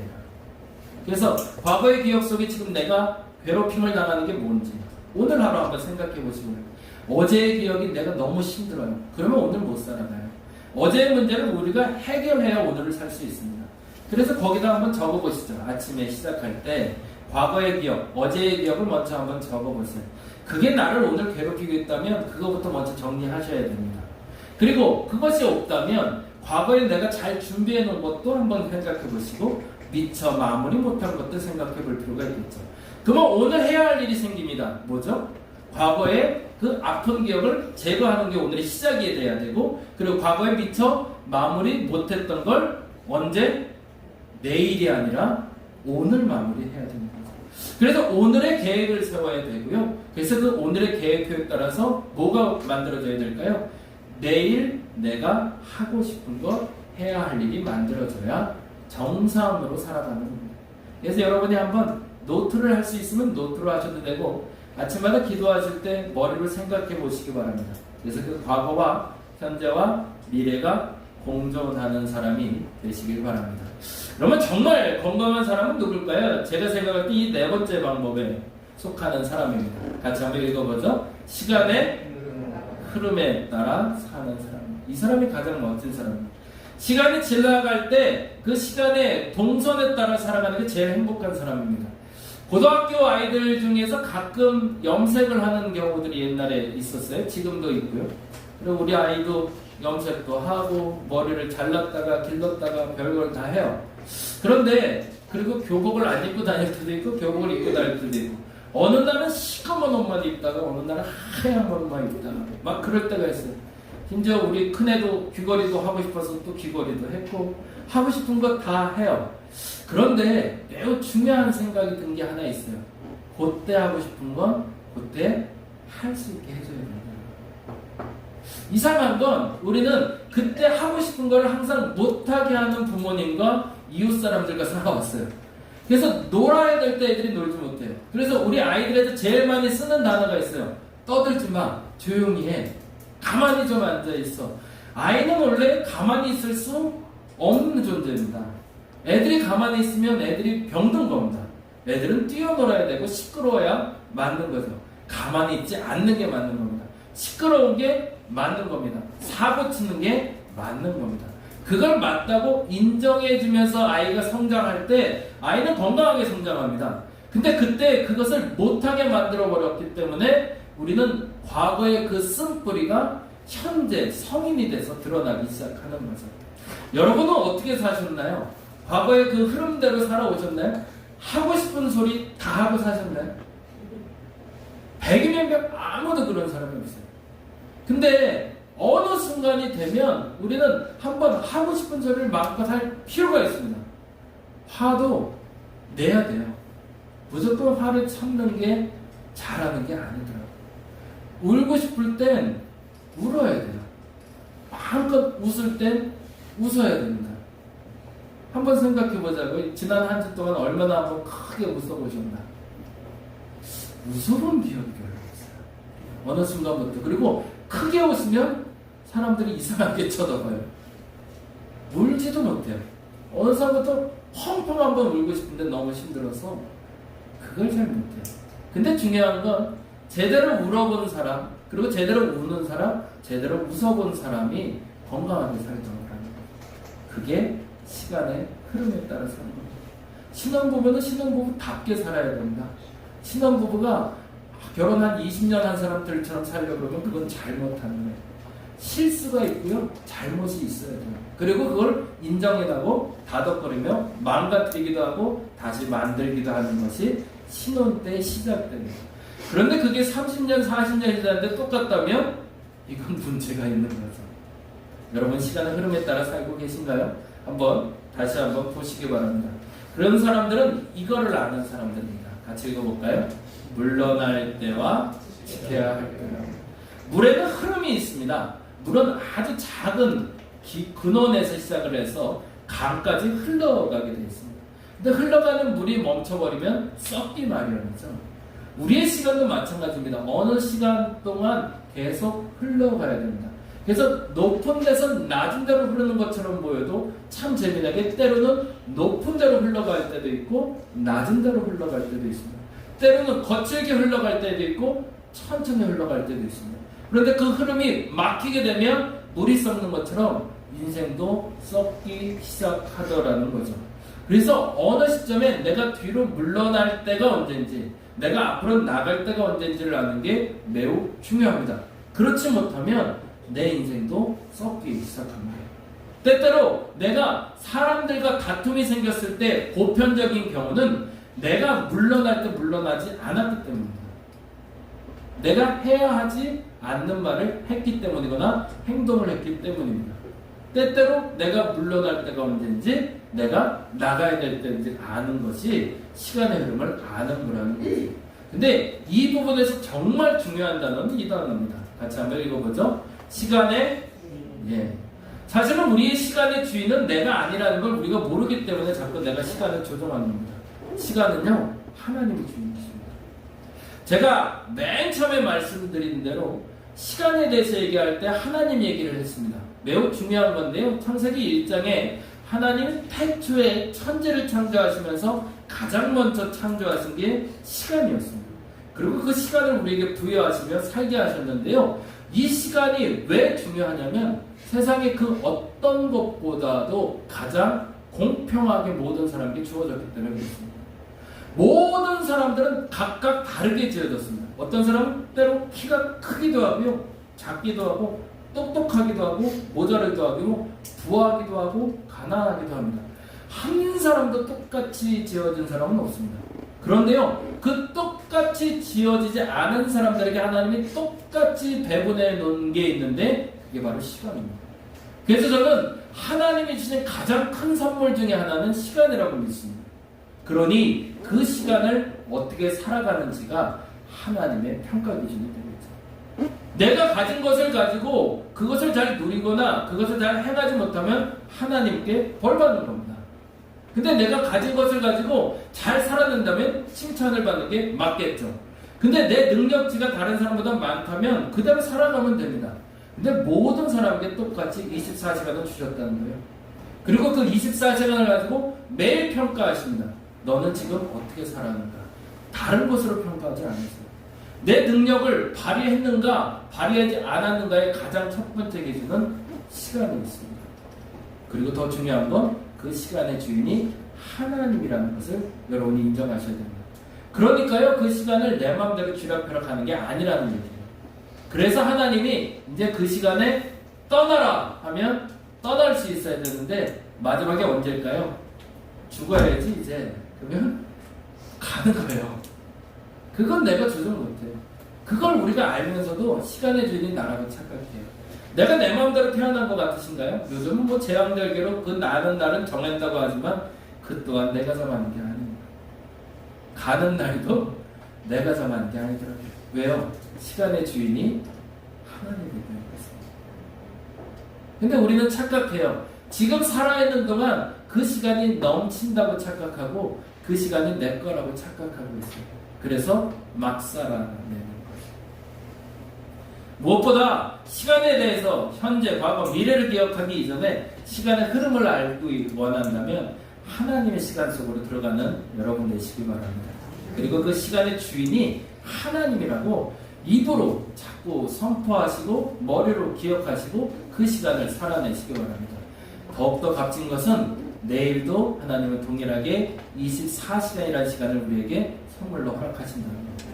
그래서 과거의 기억 속에 지금 내가 괴롭힘을 당하는 게 뭔지 오늘 하루 한번 생각해 보시고요. 어제의 기억이 내가 너무 힘들어요. 그러면 오늘 못 살아가요. 어제의 문제를 우리가 해결해야 오늘을 살 수 있습니다. 그래서 거기다 한번 적어보시죠. 아침에 시작할 때 과거의 기억, 어제의 기억을 먼저 한번 적어보세요. 그게 나를 오늘 괴롭히고 있다면 그거부터 먼저 정리하셔야 됩니다. 그리고 그것이 없다면 과거에 내가 잘 준비해 놓은 것도 한번 생각해 보시고 미처 마무리 못한 것도 생각해 볼 필요가 있겠죠. 그러면 오늘 해야 할 일이 생깁니다. 뭐죠? 과거의 그 아픈 기억을 제거하는 게 오늘의 시작이 돼야 되고, 그리고 과거에 미처 마무리 못했던 걸 언제? 내일이 아니라 오늘 마무리해야 되는 거죠. 그래서 오늘의 계획을 세워야 되고요. 그래서 그 오늘의 계획표에 따라서 뭐가 만들어져야 될까요? 내일 내가 하고 싶은 것, 해야 할 일이 만들어져야 정상으로 살아가는 겁니다. 그래서 여러분이 한번 노트를 할 수 있으면 노트로 하셔도 되고, 아침마다 기도하실 때 머리로 생각해 보시기 바랍니다. 그래서 그 과거와 현재와 미래가 공존하는 사람이 되시길 바랍니다. 그러면 정말 건강한 사람은 누굴까요? 제가 생각할 때 이 네 번째 방법에 속하는 사람입니다. 같이 한번 읽어보죠. 시간의 흐름에 따라 사는 사람. 이 사람이 가장 멋진 사람입니다. 시간이 지나갈 때 그 시간의 동선에 따라 살아가는 게 제일 행복한 사람입니다. 고등학교 아이들 중에서 가끔 염색을 하는 경우들이 옛날에 있었어요. 지금도 있고요. 그리고 우리 아이도 염색도 하고 머리를 잘랐다가 길렀다가 별걸 다 해요. 그런데 그리고 교복을 안 입고 다닐 때도 있고 교복을 입고 다닐 때도 있고, 어느 날은 시커먼 옷만 입다가 어느 날은 하얀 옷만 입다가 막 그럴 때가 있어요. 심지어 우리 큰애도 귀걸이도 하고 싶어서 또 귀걸이도 했고 하고 싶은 거 다 해요. 그런데 매우 중요한 생각이 든 게 하나 있어요. 그때 하고 싶은 건 그때 할 수 있게 해줘야 돼요. 이상한 건 우리는 그때 하고 싶은 걸 항상 못하게 하는 부모님과 이웃 사람들과 살아왔어요. 그래서 놀아야 될 때 애들이 놀지 못해요. 그래서 우리 아이들한테 제일 많이 쓰는 단어가 있어요. 떠들지 마. 조용히 해. 가만히 좀 앉아 있어. 아이는 원래 가만히 있을 수 없는 존재입니다. 애들이 가만히 있으면 애들이 병든 겁니다. 애들은 뛰어놀아야 되고 시끄러워야 맞는 거죠. 가만히 있지 않는 게 맞는 겁니다. 시끄러운 게 맞는 겁니다. 사고 치는 게 맞는 겁니다. 그걸 맞다고 인정해주면서 아이가 성장할 때 아이는 건강하게 성장합니다. 근데 그때 그것을 못하게 만들어버렸기 때문에 우리는 과거의 그 쓴뿌리가 현재 성인이 돼서 드러나기 시작하는 거죠. 여러분은 어떻게 사셨나요? 과거의 그 흐름대로 살아오셨나요? 하고 싶은 소리 다 하고 사셨나요? 100이면 100 아무도 그런 사람이 없어요. 근데 어느 순간이 되면 우리는 한번 하고 싶은 소리를 마음껏 할 필요가 있습니다. 화도 내야 돼요. 무조건 화를 참는 게 잘하는 게 아니더라고요. 울고 싶을 땐 울어야 돼요. 마음껏 웃을 땐 웃어야 됩니다. 한번 생각해 보자고요. 지난 한 주 동안 얼마나 한번 크게 웃어보셨나? 웃어본 기억이 별로 없어요. 어느 순간부터. 그리고 크게 웃으면 사람들이 이상하게 쳐다봐요. 울지도 못해요. 어느 순간부터 펑펑 한번 울고 싶은데 너무 힘들어서 그걸 잘 못해요. 근데 중요한 건 제대로 울어본 사람, 그리고 제대로 우는 사람, 제대로 웃어본 사람이 건강하게 살던 거라는 거예요. 그게 시간의 흐름에 따라 사는 겁니다. 신혼부부는 신혼부부답게 살아야 됩니다. 신혼부부가 결혼한 20년 한 사람들처럼 살려고 그러면 그건 잘못하는 거예요. 실수가 있고요. 잘못이 있어야 돼요. 그리고 그걸 인정해가고 다독거리며 망가뜨리기도 하고 다시 만들기도 하는 것이 신혼 때 시작됩니다. 그런데 그게 30년, 40년이 지났는데 똑같다면 이건 문제가 있는 거죠. 여러분 시간의 흐름에 따라 살고 계신가요? 다시 한번 보시기 바랍니다. 그런 사람들은 이거를 아는 사람들입니다. 같이 읽어볼까요? 물러날 때와 지켜야 할 때라. 물에는 흐름이 있습니다. 물은 아주 작은 근원에서 시작을 해서 강까지 흘러가게 되어 있습니다. 근데 흘러가는 물이 멈춰버리면 썩기 마련이죠. 우리의 시간도 마찬가지입니다. 어느 시간 동안 계속 흘러가야 됩니다. 그래서 높은 데서 낮은 데로 흐르는 것처럼 보여도 참 재미나게 때로는 높은 데로 흘러갈 때도 있고 낮은 데로 흘러갈 때도 있습니다. 때로는 거칠게 흘러갈 때도 있고 천천히 흘러갈 때도 있습니다. 그런데 그 흐름이 막히게 되면 물이 썩는 것처럼 인생도 썩기 시작하더라는 거죠. 그래서 어느 시점에 내가 뒤로 물러날 때가 언제인지, 내가 앞으로 나갈 때가 언제인지를 아는 게 매우 중요합니다. 그렇지 못하면 내 인생도 썩기 시작합니다. 때때로 내가 사람들과 다툼이 생겼을 때 보편적인 경우는 내가 물러날 때 물러나지 않았기 때문입니다. 내가 해야 하지 않는 말을 했기 때문이거나 행동을 했기 때문입니다. 때때로 내가 물러날 때가 언제인지, 내가 나가야 될 때인지 아는 것이 시간의 흐름을 아는 거라는 거죠. 근데 이 부분에서 정말 중요한 단어는 이 단어입니다. 같이 한번 읽어보죠. 시간의, 사실은 우리의 시간의 주인은 내가 아니라는 걸 우리가 모르기 때문에 자꾸 내가 시간을 조종하는 겁니다. 시간은요, 하나님이 주인이십니다. 제가 맨 처음에 말씀드린 대로 시간에 대해서 얘기할 때 하나님 얘기를 했습니다. 매우 중요한 건데요. 창세기 1장에 하나님 태초에 천지를 창조하시면서 가장 먼저 창조하신 게 시간이었습니다. 그리고 그 시간을 우리에게 부여하시며 살게 하셨는데요. 이 시간이 왜 중요하냐면 세상의 그 어떤 것보다도 가장 공평하게 모든 사람에게 주어졌기 때문에 그렇습니다. 모든 사람들은 각각 다르게 지어졌습니다. 어떤 사람은 때로 키가 크기도 하고요, 작기도 하고, 똑똑하기도 하고, 모자르기도 하고, 부하기도 하고, 가난하기도 합니다. 한 사람도 똑같이 지어진 사람은 없습니다. 그런데요, 그 똑같이 지어지지 않은 사람들에게 하나님이 똑같이 배분해 놓은 게 있는데 그게 바로 시간입니다. 그래서 저는 하나님이 주신 가장 큰 선물 중에 하나는 시간이라고 믿습니다. 그러니 그 시간을 어떻게 살아가는지가 하나님의 평가 기준이 되겠죠. 내가 가진 것을 가지고 그것을 잘 누리거나 그것을 잘 해가지 못하면 하나님께 벌 받는 겁니다. 근데 내가 가진 것을 가지고 잘 살아낸다면 칭찬을 받는 게 맞겠죠. 근데 내 능력치가 다른 사람보다 많다면 그대로 살아가면 됩니다. 근데 모든 사람에게 똑같이 24시간을 주셨다는 거예요. 그리고 그 24시간을 가지고 매일 평가하십니다. 너는 지금 어떻게 살아가는가? 다른 것으로 평가하지 않으세요. 내 능력을 발휘했는가, 발휘하지 않았는가의 가장 첫 번째 기준은 시간이 있습니다. 그리고 더 중요한 건 그 시간의 주인이 하나님이라는 것을 여러분이 인정하셔야 됩니다. 그러니까요, 그 시간을 내 마음대로 쥐락펴락 하는 게 아니라는 얘기예요. 그래서 하나님이 이제 그 시간에 떠나라 하면 떠날 수 있어야 되는데 마지막에 언제일까요? 죽어야지 이제. 그러면 가는 거예요. 그건 내가 조절 못해요. 그걸 우리가 알면서도 시간의 주인이 나라고 착각해요. 내가 내 마음대로 태어난 것 같으신가요? 요즘은 뭐 제왕절개로 그 날은 정했다고 하지만 그 또한 내가 정하는 게 아닙니다. 가는 날도 내가 정하는 게 아니더라고요. 왜요? 시간의 주인이 하나님이 되는 것입니다. 근데 우리는 착각해요. 지금 살아있는 동안 그 시간이 넘친다고 착각하고 그 시간이 내 거라고 착각하고 있어요. 그래서 막 살아내는 거죠. 무엇보다 시간에 대해서 현재, 과거, 미래를 기억하기 이전에 시간의 흐름을 알고 원한다면 하나님의 시간 속으로 들어가는 여러분 되시기 바랍니다. 그리고 그 시간의 주인이 하나님이라고 입으로 자꾸 선포하시고 머리로 기억하시고 그 시간을 살아내시기 바랍니다. 더욱더 값진 것은 내일도 하나님은 동일하게 24시간이라는 시간을 우리에게 선물로 허락하신다는 겁니다.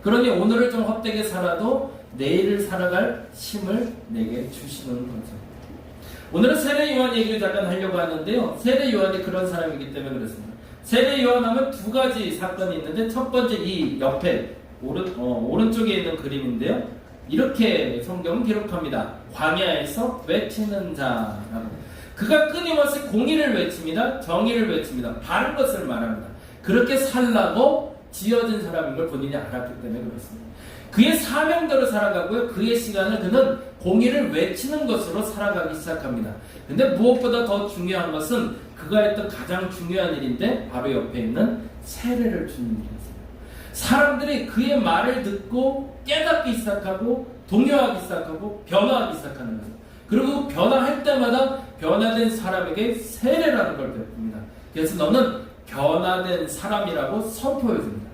그러니 오늘을 좀 헛되게 살아도 내일을 살아갈 힘을 내게 주시는 거죠. 오늘은 세례 요한 얘기를 잠깐 하려고 하는데요. 세례 요한이 그런 사람이기 때문에 그렇습니다. 세례 요한 하면 두 가지 사건이 있는데 첫 번째 이 옆에 오른쪽에 있는 그림인데요. 이렇게 성경은 기록합니다. 광야에서 외치는 자라고. 그가 끊임없이 공의를 외칩니다. 정의를 외칩니다. 바른 것을 말합니다. 그렇게 살라고 지어진 사람인 걸 본인이 알았기 때문에 그렇습니다. 그의 사명대로 살아가고요. 그의 시간을 그는 공의를 외치는 것으로 살아가기 시작합니다. 근데 무엇보다 더 중요한 것은 그가 했던 가장 중요한 일인데 바로 옆에 있는 세례를 주는 일이었습니다. 사람들이 그의 말을 듣고 깨닫기 시작하고 동요하기 시작하고 변화하기 시작하는 거죠. 그리고 변화할 때마다 변화된 사람에게 세례라는 걸 베풉니다. 그래서 너는 변화된 사람이라고 선포해 줍니다.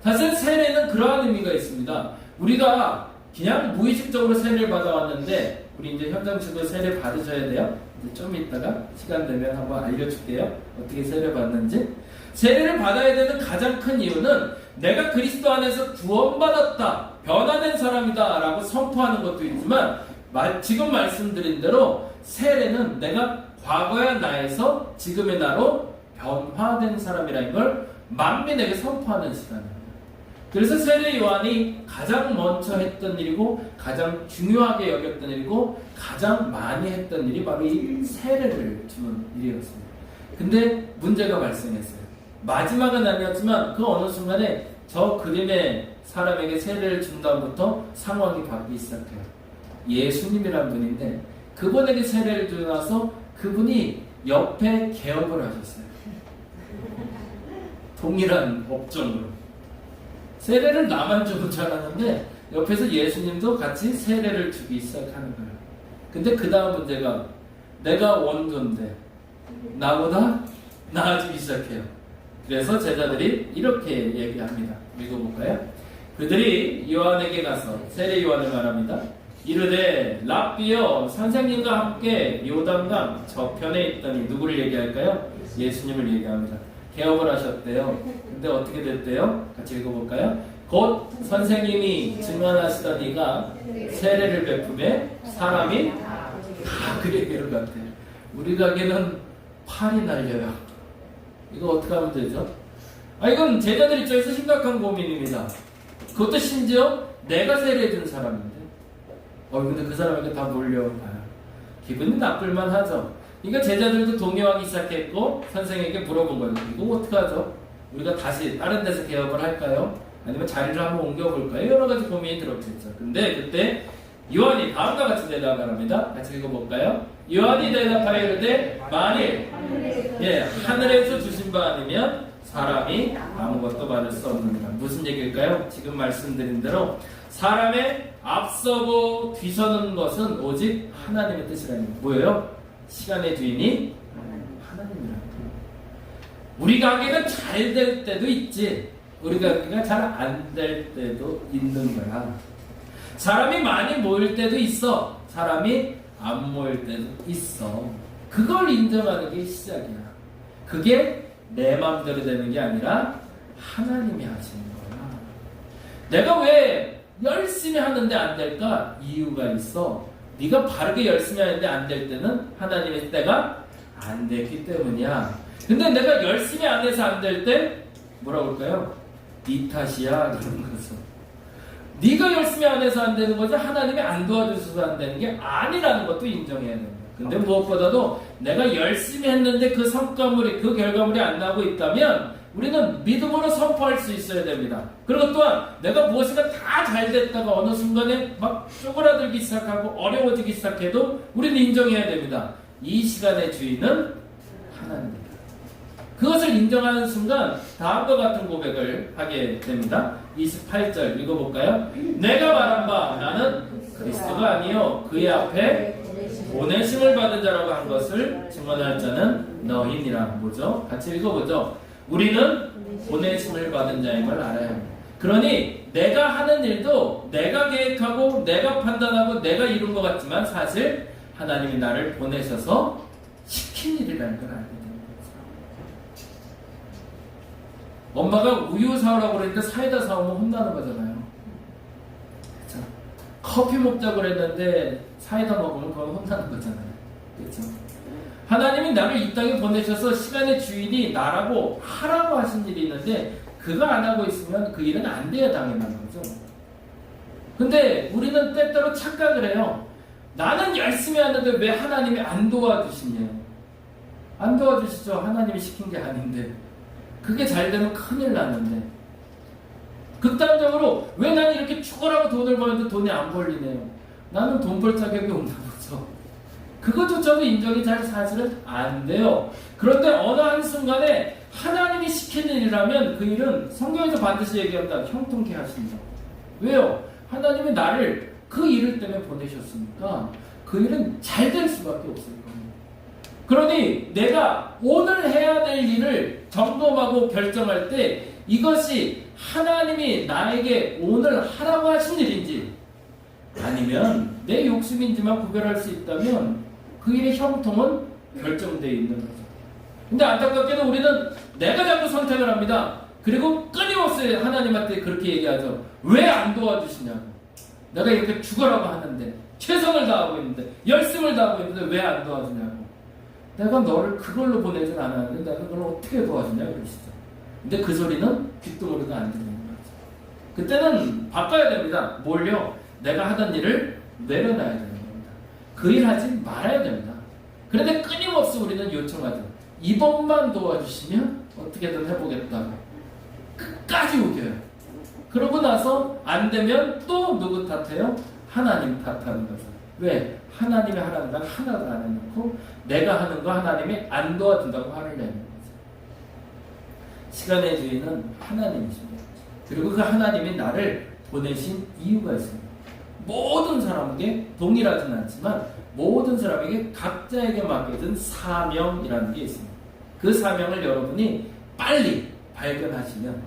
사실 세례는 그러한 의미가 있습니다. 우리가 그냥 무의식적으로 세례를 받아왔는데 우리 이제 현장식으로 세례 받으셔야 돼요. 이제 좀 이따가 시간 되면 한번 알려줄게요. 어떻게 세례 받는지. 세례를 받아야 되는 가장 큰 이유는 내가 그리스도 안에서 구원받았다, 변화된 사람이다 라고 선포하는 것도 있지만 지금 말씀드린 대로 세례는 내가 과거의 나에서 지금의 나로 변화된 사람이라는 걸 만민에게 선포하는 시간입니다. 그래서 세례 요한이 가장 먼저 했던 일이고 가장 중요하게 여겼던 일이고 가장 많이 했던 일이 바로 이 세례를 주는 일이었습니다. 근데 문제가 발생했어요. 마지막은 아니었지만 그 어느 순간에 저 그림의 사람에게 세례를 준 다음부터 상황이 바뀌기 시작해요. 예수님이란 분인데 그분에게 세례를 주고 나서 그분이 옆에 개업을 하셨어요. 동일한 업종으로. 세례를 나만 주고 잘하는데 옆에서 예수님도 같이 세례를 주기 시작하는 거예요. 근데 그 다음 문제가 내가 원조인데 나보다 나아지기 시작해요. 그래서 제자들이 이렇게 얘기합니다. 읽어볼까요? 그들이 요한에게 가서 세례 요한을 말합니다. 이르되 랍비여 선생님과 함께 요단강 저편에 있더니 누구를 얘기할까요? 예수님을 얘기합니다. 개업을 하셨대요. 근데 어떻게 됐대요? 같이 읽어볼까요? 곧 선생님이 증언하시던 이가 세례를 베푸매 사람이 다 그에게로 갔대요. 우리 가게는 팔이 날려요. 이거 어떻게 하면 되죠? 이건 제자들 입장에서 심각한 고민입니다. 그것도 심지어 내가 세례해준 사람인데 근데 그 사람에게 다 몰려와요. 기분이 나쁠만 하죠. 그러니까 제자들도 동요하기 시작했고 선생에게 물어본 거예요. 이거 어떡하죠? 우리가 다시 다른 데서 개업을 할까요? 아니면 자리를 한번 옮겨볼까요? 여러 가지 고민이 들었겠죠. 근데 그때 요한이 다음과 같이 대답을 합니다. 같이 읽어볼까요? 요한이 대답하여 이르되 만일 하늘에서 주신 바 아니면 사람이 아무것도 받을 수 없느니라. 무슨 얘기일까요? 지금 말씀드린 대로 사람의 앞서고 뒤서는 것은 오직 하나님의 뜻이라는 거예요. 뭐예요? 시간의 주인이 하나님이라는 거예요. 우리가 하기에는 잘 될 때도 있지, 우리가 하기가 잘 안 될 때도 있는 거야. 사람이 많이 모일 때도 있어, 사람이 안 모일 때도 있어. 그걸 인정하는 게 시작이야. 그게 내 마음대로 되는 게 아니라 하나님이 하시는 거야. 내가 왜 열심히 하는데 안 될까? 이유가 있어. 네가 바르게 열심히 하는데 안 될 때는 하나님의 때가 안 됐기 때문이야. 근데 내가 열심히 안 해서 안 될 때 뭐라고 할까요? 네 탓이야, 그런 거죠. 네가 열심히 안 해서 안 되는 거지 하나님이 안 도와주셔서 안 되는 게 아니라는 것도 인정해야 됩니다. 근데 무엇보다도 내가 열심히 했는데 그 성과물이, 그 결과물이 안 나오고 있다면 우리는 믿음으로 선포할 수 있어야 됩니다. 그리고 또한 내가 무엇인가 다 잘 됐다가 어느 순간에 막 쪼그라들기 시작하고 어려워지기 시작해도 우리는 인정해야 됩니다. 이 시간의 주인은 하나님입니다. 그것을 인정하는 순간 다음과 같은 고백을 하게 됩니다. 28절 읽어볼까요? 내가 말한 바 나는 그리스도가 아니요 그의 앞에 보내심을 받은 자라고 한 것을 증언할 자는 너희니라. 뭐죠? 같이 읽어보죠. 우리는 보내심을 받은 자인 걸 알아야 합니다. 그러니 내가 하는 일도 내가 계획하고 내가 판단하고 내가 이룬 것 같지만 사실 하나님이 나를 보내셔서 시킨 일이라는 걸 알게 됩니다. 엄마가 우유 사오라고 그랬는데 사이다 사오면 혼나는 거잖아요. 그렇죠? 커피 먹자고 그랬는데 사이다 먹으면 그건 혼나는 거잖아요. 그렇죠? 하나님이 나를 이 땅에 보내셔서 시간의 주인이 나라고 하라고 하신 일이 있는데 그거 안 하고 있으면 그 일은 안 돼야 당연한 거죠. 근데 우리는 때때로 착각을 해요. 나는 열심히 하는데 왜 하나님이 안 도와주시냐? 안 도와주시죠. 하나님이 시킨 게 아닌데. 그게 잘 되면 큰일 나는데. 극단적으로 왜 나는 이렇게 죽어라고 돈을 버는데 돈이 안 벌리네요. 나는 돈 벌 자격이 없나 보죠. 그것조차도 인정이 잘 사실은 안 돼요. 그런데 어느 한순간에 하나님이 시키는 일이라면 그 일은 성경에서 반드시 얘기합니다. 형통케 하신다. 왜요? 하나님이 나를 그 일을 때문에 보내셨으니까 그 일은 잘 될 수밖에 없을 겁니다. 그러니 내가 오늘 해야 될 일을 점검하고 결정할 때 이것이 하나님이 나에게 오늘 하라고 하신 일인지 아니면 내 욕심인지만 구별할 수 있다면 그 일의 형통은 결정되어 있는 거죠. 근데 안타깝게도 우리는 내가 자꾸 선택을 합니다. 그리고 끊임없이 하나님한테 그렇게 얘기하죠. 왜 안 도와주시냐고. 내가 이렇게 죽어라고 하는데 최선을 다하고 있는데 열심을 다하고 있는데 왜 안 도와주냐고. 내가 너를 그걸로 보내진 않았는데 내가 그걸 어떻게 도와주냐고 그러시죠. 근데 그 소리는 귓등으로도 안 들리는 거죠. 그때는 바꿔야 됩니다. 뭘요? 내가 하던 일을 내려놔야 되는 겁니다. 그 일 하지 말아야 됩니다. 그런데 끊임없이 우리는 요청하죠. 이번만 도와주시면 어떻게든 해보겠다고 끝까지 우겨요. 그러고 나서 안 되면 또 누구 탓해요? 하나님 탓하는 거죠. 왜? 하나님이 하라는 건 하나도 안 해놓고 내가 하는 거 하나님이 안 도와준다고 화를 내는 거죠. 시간의 주인은 하나님이십니다. 그리고 그 하나님이 나를 보내신 이유가 있습니다. 모든 사람에게 동일하지는 않지만 모든 사람에게 각자에게 맡겨진 사명이라는 게 있습니다. 그 사명을 여러분이 빨리 발견하시면,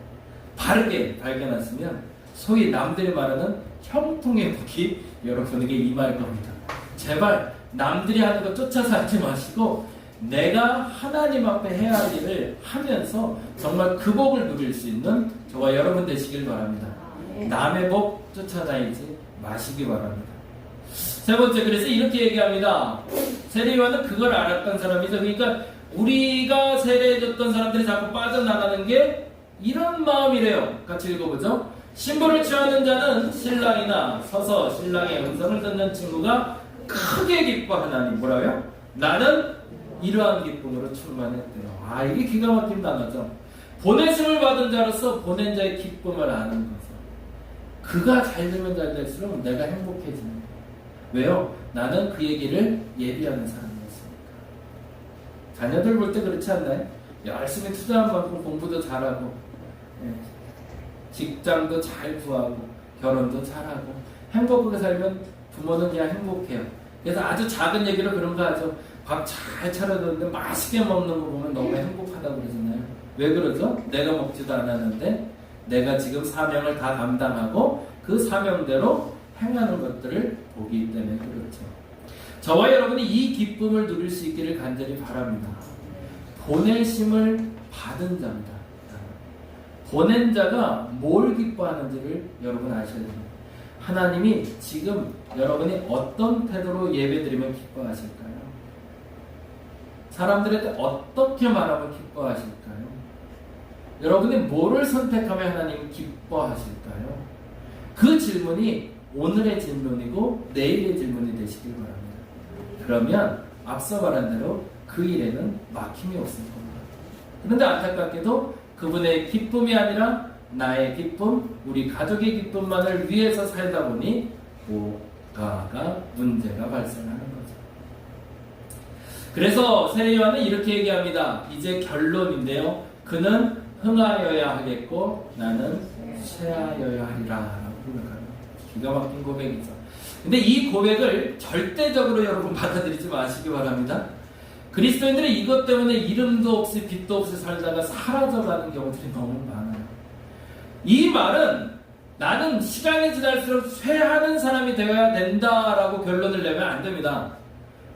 바르게 발견하시면 소위 남들이 말하는 형통의 복이 여러분에게 임할 겁니다. 제발 남들이 하는 거 쫓아서 하지 마시고 내가 하나님 앞에 해야 할 일을 하면서 정말 그 복을 누릴 수 있는 저와 여러분 되시길 바랍니다. 남의 복 쫓아다니지 마시기 바랍니다. 세 번째, 그래서 이렇게 얘기합니다. 세례요한은 그걸 알았던 사람이죠. 그러니까 우리가 세례해줬던 사람들이 자꾸 빠져나가는 게 이런 마음이래요. 같이 읽어보죠. 신부를 취하는 자는 신랑이나 서서 신랑의 음성을 듣는 친구가 크게 기뻐하나니 뭐라고요? 나는 이러한 기쁨으로 충만했대요. 아, 이게 기가 막힌 단어죠. 보내심을 받은 자로서 보낸 자의 기쁨을 아는 거죠. 그가 잘 되면 잘 될수록 내가 행복해지는 거예요. 왜요? 나는 그 얘기를 예비하는 사람이었으니까. 자녀들 볼 때 그렇지 않나요? 열심히 투자한 만큼 공부도 잘하고, 직장도 잘 구하고, 결혼도 잘하고, 행복하게 살면 부모는 그냥 행복해요. 그래서 아주 작은 얘기로 그런 거 하죠. 밥 잘 차려줬는데 맛있게 먹는 거 보면 너무 행복하다고 그러잖아요. 왜 그러죠? 내가 먹지도 않았는데 내가 지금 사명을 다 감당하고 그 사명대로 행하는 것들을 보기 때문에 그렇죠. 저와 여러분이 이 기쁨을 누릴 수 있기를 간절히 바랍니다. 보내심을 받은 자입니다. 보낸 자가 뭘 기뻐하는지를 여러분 아셔야 됩니다. 하나님이 지금 여러분이 어떤 태도로 예배드리면 기뻐하실까요? 사람들한테 어떻게 말하면 기뻐하실까요? 여러분이 뭐를 선택하면 하나님이 기뻐하실까요? 그 질문이 오늘의 질문이고 내일의 질문이 되시길 바랍니다. 그러면 앞서 말한 대로 그 일에는 막힘이 없을 겁니다. 그런데 안타깝게도 그분의 기쁨이 아니라 나의 기쁨, 우리 가족의 기쁨만을 위해서 살다 보니 뭐가가 문제가 발생하는 거죠. 그래서 세례요한은 이렇게 얘기합니다. 이제 결론인데요. 그는 흥하여야 하겠고 나는 쇠하여야 하리라 라고 고백합니다. 기가 막힌 고백이죠. 근데 이 고백을 절대적으로 여러분 받아들이지 마시기 바랍니다. 그리스도인들이 이것 때문에 이름도 없이 빛도 없이 살다가 사라져가는 경우들이 너무 많아요. 이 말은 나는 시간이 지날수록 쇠하는 사람이 되어야 된다라고 결론을 내면 안 됩니다.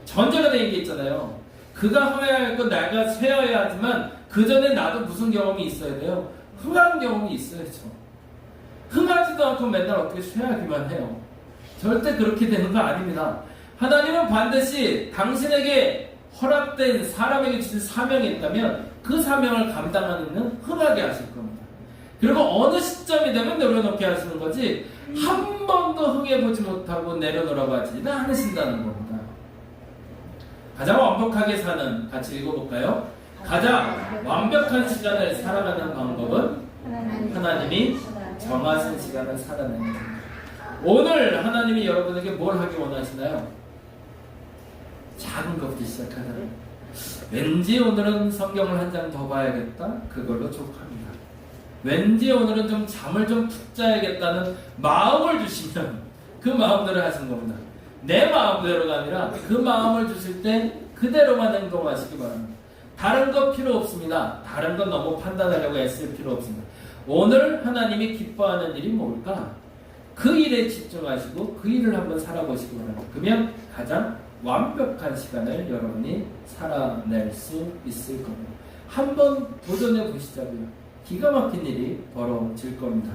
전제가 된 게 있잖아요. 그가 흥해야 했고 내가 쇠해야 하지만 그 전에 나도 무슨 경험이 있어야 돼요? 흥한 경험이 있어야죠. 흥하지도 않고 맨날 어떻게 쇠하기만 해요. 절대 그렇게 되는 거 아닙니다. 하나님은 반드시 당신에게 허락된 사람에게 주신 사명이 있다면 그 사명을 감당하는 일은 흥하게 하실 겁니다. 그리고 어느 시점이 되면 내려놓게 하시는 거지 한 번도 흥해보지 못하고 내려놓으라고 하지는 않으신다는 겁니다. 가장 완벽하게 사는, 같이 읽어볼까요? 가장 완벽한 시간을 살아가는 방법은 하나님이 정하신 시간을 살아내는 겁니다. 오늘 하나님이 여러분에게 뭘 하기 원하시나요? 작은 것부터 시작하잖아요. 왠지 오늘은 성경을 한 장 더 봐야겠다. 그걸로 족합니다. 왠지 오늘은 좀 잠을 좀 푹 자야겠다는 마음을 주시면 그 마음대로 하시는 겁니다. 내 마음대로가 아니라 그 마음을 주실 때 그대로만 행동하시기 바랍니다. 다른 거 필요 없습니다. 다른 건 너무 판단하려고 애쓸 필요 없습니다. 오늘 하나님이 기뻐하는 일이 뭘까? 그 일에 집중하시고 그 일을 한번 살아보시기 바랍니다. 그러면 가장 완벽한 시간을 여러분이 살아낼 수 있을 겁니다. 한번 도전해 보시자고요. 기가 막힌 일이 벌어질 겁니다.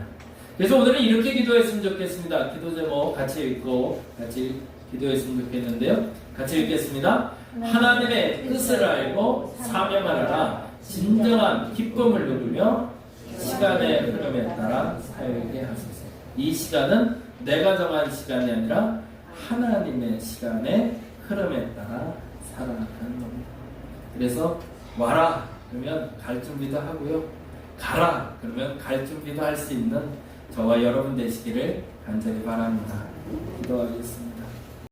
그래서 오늘은 이렇게 기도했으면 좋겠습니다. 기도 제목 같이 읽고 같이 기도했으면 좋겠는데요. 같이 읽겠습니다. 하나님의 뜻을 알고 사명하라. 진정한 기쁨을 누리며 시간의 흐름에 따라 살게 하소서. 이 시간은 내가 정한 시간이 아니라 하나님의 시간의 흐름에 따라 살아가는 겁니다. 그래서 와라 그러면 갈 준비도 하고요. 가라 그러면 갈 준비도 할 수 있는 저와 여러분 되시기를 간절히 바랍니다. 기도하겠습니다.